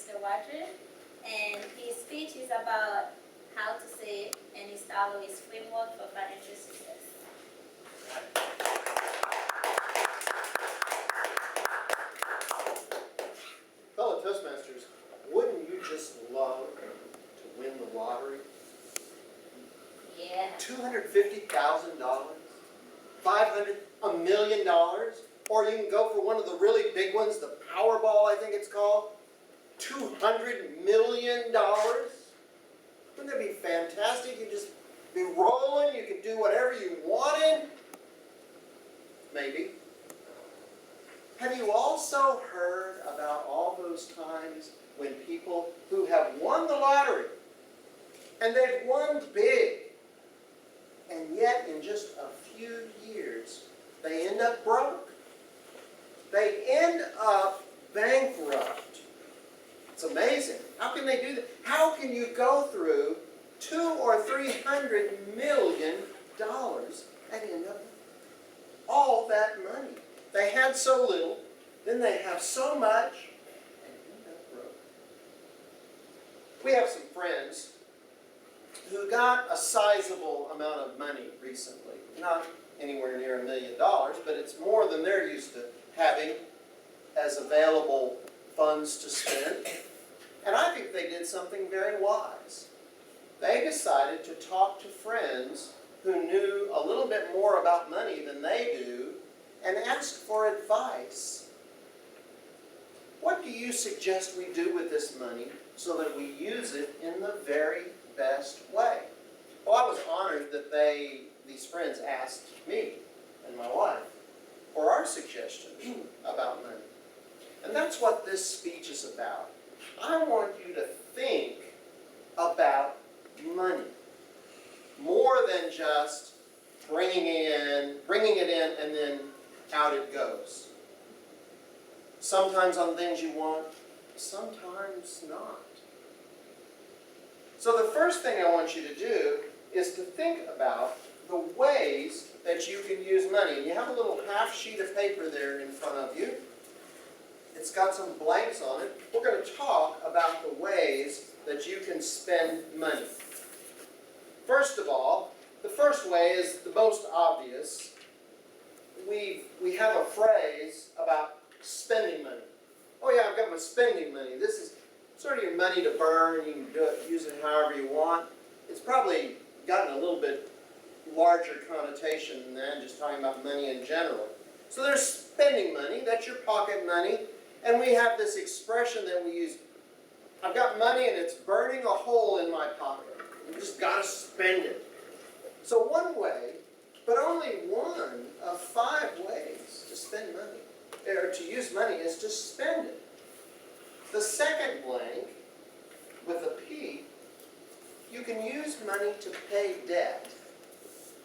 Mr. Wadri, and his speech is about how to save, and his title is Framework for Financial Success. Fellow Toastmasters, wouldn't you just love to win the lottery? Yeah. $250,000, $500, $1 million, or you can go for one of the really big ones, the Powerball, I think it's called, $200 million. Wouldn't that be fantastic? You'd just be rolling, you could do whatever you wanted. Maybe. Have you also heard about all those times when people who have won the lottery, and they've won big, and yet in just a few years, they end up broke? They end up bankrupt. It's amazing. How can they do that? How can you go through $200 or $300 million and end up all that money? They had so little, then they have so much, and end up broke. We have some friends who got a sizable amount of money recently. Not anywhere near $1 million, but it's more than they're used to having as available funds to spend. And I think they did something very wise. They decided to talk to friends who knew a little bit more about money than they do and ask for advice. What do you suggest we do with this money so that we use it in the very best way? Well, I was honored that these friends asked me and my wife for our suggestions about money. And that's what this speech is about. I want you to think about money more than just bringing it in, and then out it goes. Sometimes on things you want, sometimes not. So the first thing I want you to do is to think about the ways that you can use money. And you have a little half sheet of paper there in front of you. It's got some blanks on it. We're going to talk about the ways that you can spend money. First of all, the first way is the most obvious. We have a phrase about spending money. Oh yeah, I've got my spending money. This is sort of your money to burn. You can use it however you want. It's probably gotten a little bit larger connotation than that, just talking about money in general. So there's spending money. That's your pocket money. And we have this expression that we use, I've got money and it's burning a hole in my pocket. You just got to spend it. So one way, but only one of 5 ways to spend money, or to use money, is to spend it. The second blank, with a P, you can use money to pay debt.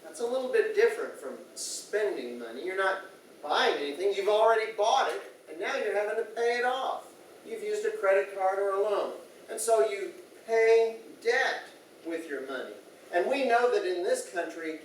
That's a little bit different from spending money. You're not buying anything, you've already bought it, and now you're having to pay it off. You've used a credit card or a loan. And so you pay debt with your money. And we know that in this country,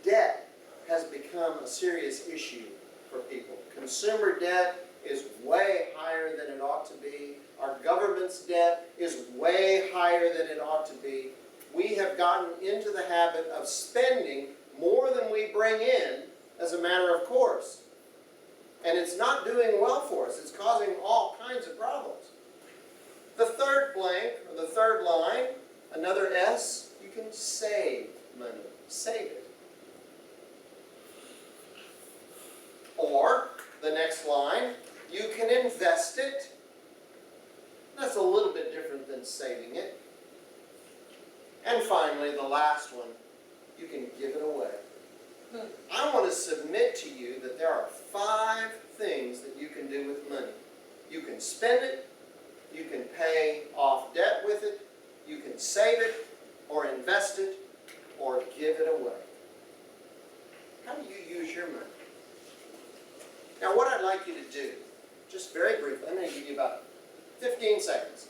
debt has become a serious issue for people. Consumer debt is way higher than it ought to be. Our government's debt is way higher than it ought to be. We have gotten into the habit of spending more than we bring in as a matter of course. And it's not doing well for us. It's causing all kinds of problems. The third blank, or the third line, another S, you can save money. Save it. Or, the next line, you can invest it. That's a little bit different than saving it. And finally, the last one, you can give it away. I want to submit to you that there are 5 things that you can do with money. You can spend it, you can pay off debt with it, you can save it, or invest it, or give it away. How do you use your money? Now what I'd like you to do, just very briefly, I'm going to give you about 15 seconds.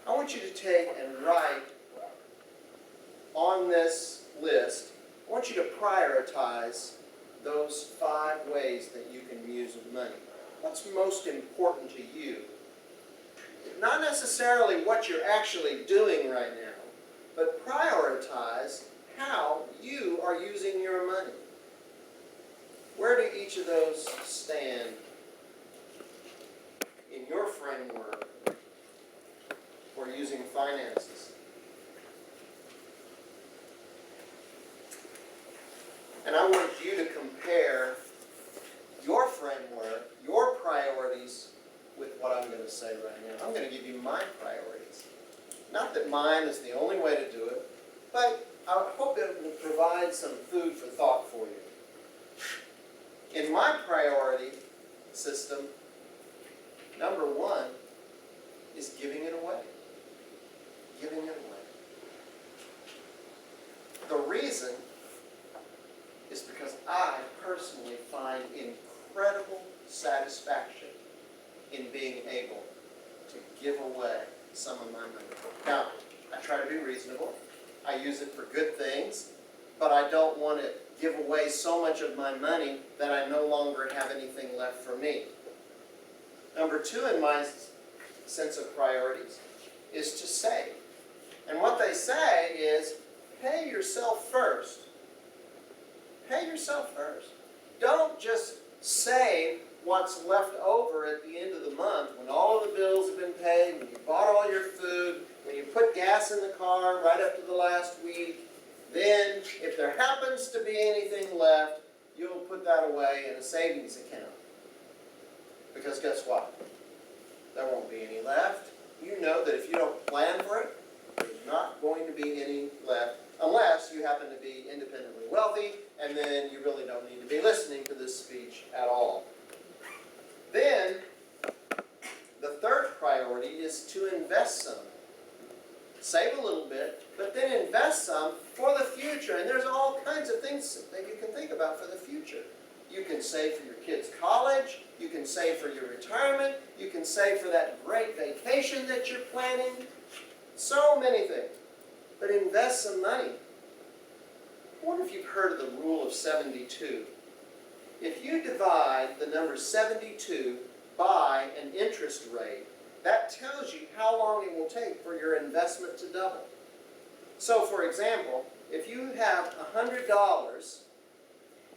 I want you to take and write on this list, I want you to prioritize those 5 ways that you can use money. What's most important to you? Not necessarily what you're actually doing right now, but prioritize how you are using your money. Where do each of those stand in your framework for using finances? And I want you to compare your framework, your priorities, with what I'm going to say right now. I'm going to give you my priorities. Not that mine is the only way to do it, but I hope it will provide some food for thought for you. In my priority system, number one is giving it away. Giving it away. The reason is because I personally find incredible satisfaction in being able to give away some of my money. Now, I try to be reasonable. I use it for good things, but I don't want to give away so much of my money that I no longer have anything left for me. Number two in my sense of priorities is to save. And what they say is, pay yourself first. Pay yourself first. Don't just save what's left over at the end of the month when all of the bills have been paid, when you bought all your food, when you put gas in the car right up to the last week. Then, if there happens to be anything left, you'll put that away in a savings account. Because guess what? There won't be any left. You know that if you don't plan for it, there's not going to be any left, unless you happen to be independently wealthy, and then you really don't need to be listening to this speech at all. Then, the third priority is to invest some. Save a little bit, but then invest some for the future. And there's all kinds of things that you can think about for the future. You can save for your kids' college. You can save for your retirement. You can save for that great vacation that you're planning. So many things. But invest some money. I wonder if you've heard of the rule of 72. If you divide the number 72 by an interest rate, that tells you how long it will take for your investment to double. So, for example, if you have $100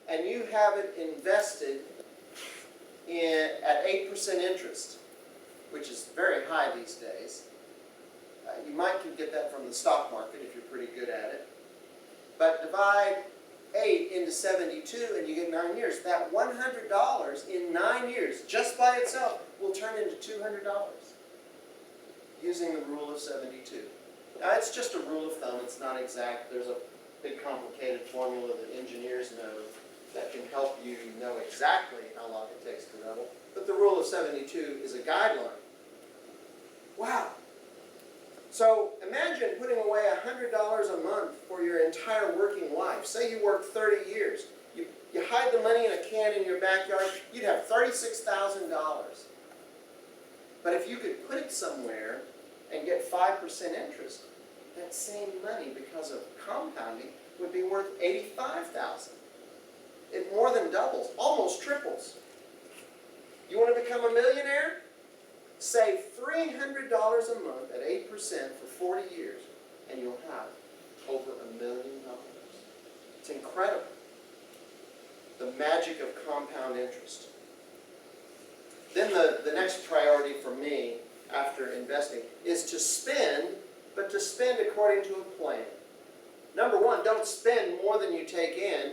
and you have it invested at 8% interest, which is very high these days, you might can get that from the stock market if you're pretty good at it. But divide 8 into 72 and you get 9 years. That $100 in 9 years, just by itself, will turn into $200 using the rule of 72. Now, it's just a rule of thumb. It's not exact. There's a big complicated formula that engineers know that can help you know exactly how long it takes to double. But the rule of 72 is a guideline. Wow. So imagine putting away $100 a month for your entire working life. Say you work 30 years. You hide the money in a can in your backyard, you'd have $36,000. But if you could put it somewhere and get 5% interest, that same money, because of compounding, would be worth $85,000. It more than doubles, almost triples. You want to become a millionaire? Save $300 a month at 8% for 40 years, and you'll have over $1 million. It's incredible. The magic of compound interest. Then the next priority for me after investing is to spend, but to spend according to a plan. Number one, don't spend more than you take in.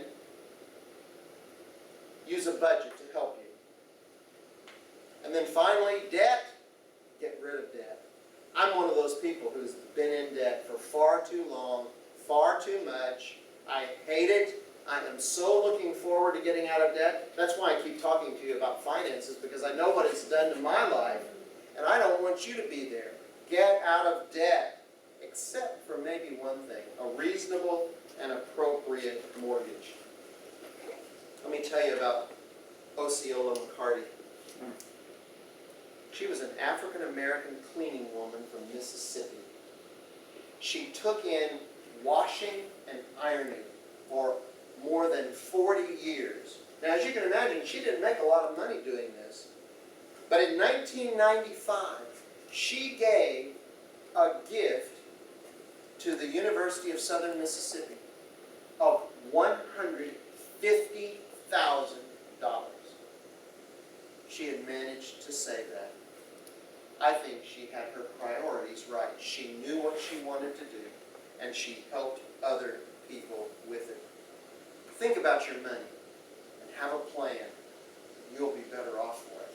Use a budget to help you. And then finally, debt. Get rid of debt. I'm one of those people who's been in debt for far too long, far too much. I hate it. I am so looking forward to getting out of debt. That's why I keep talking to you about finances, because I know what it's done to my life, and I don't want you to be there. Get out of debt, except for maybe one thing, a reasonable and appropriate mortgage. Let me tell you about Osceola McCarty. She was an African-American cleaning woman from Mississippi. She took in washing and ironing for more than 40 years. Now, as you can imagine, she didn't make a lot of money doing this. But in 1995, She gave a gift to the University of Southern Mississippi of $150,000. She had managed to save that. I think she had her priorities right. She knew what she wanted to do, and she helped other people with it. Think about your money and have a plan. You'll be better off for it.